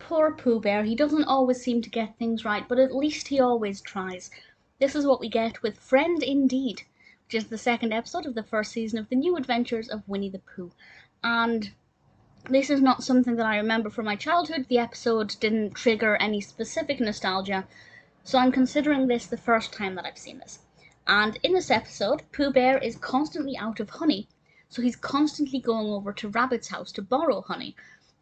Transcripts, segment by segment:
Poor Pooh Bear, he doesn't always seem to get things right, but at least he always tries. This is what we get with Friend Indeed, which is the second episode of the first season of the New Adventures of Winnie the Pooh. And this is not something that I remember from my childhood. The episode didn't trigger any specific nostalgia, so I'm considering this the first time that I've seen this. And in this episode, Pooh Bear is constantly out of honey, so he's constantly going over to Rabbit's house to borrow honey,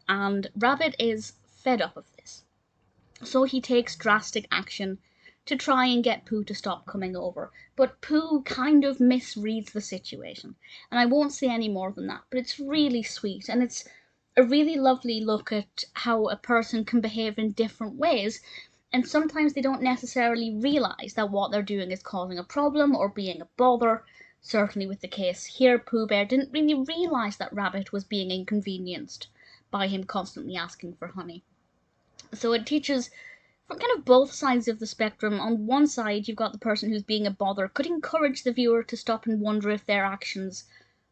and Rabbit is fed up of this. So he takes drastic action to try and get Pooh to stop coming over, but Pooh kind of misreads the situation. And I won't say any more than that, but it's really sweet, and it's a really lovely look at how a person can behave in different ways, and sometimes they don't necessarily realise that what they're doing is causing a problem or being a bother. Certainly with the case here, Pooh Bear didn't really realise that Rabbit was being inconvenienced by him constantly asking for honey. So it teaches from kind of both sides of the spectrum. On one side, you've got the person who's being a bother could encourage the viewer to stop and wonder if their actions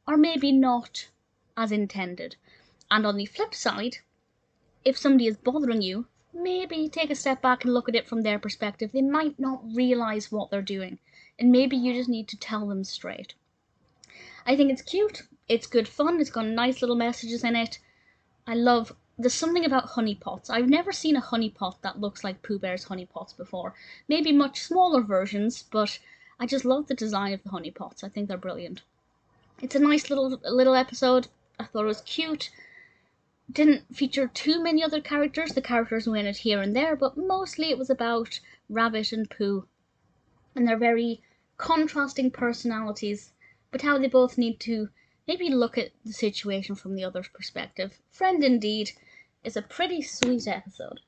are maybe not as intended. And on the flip side, if somebody is bothering you, maybe take a step back and look at it from their perspective. They might not realise what they're doing, and maybe you just need to tell them straight. I think it's cute, it's good fun, it's got nice little messages in it. There's something about honey pots. I've never seen a honey pot that looks like Pooh Bear's honey pots before. Maybe much smaller versions, but I just love the design of the honey pots. I think they're brilliant. It's a nice little episode. I thought it was cute. Didn't feature too many other characters. The characters were in it here and there, but mostly it was about Rabbit and Pooh and their very contrasting personalities, but how they both need to maybe look at the situation from the other's perspective. Friend Indeed is a pretty sweet episode.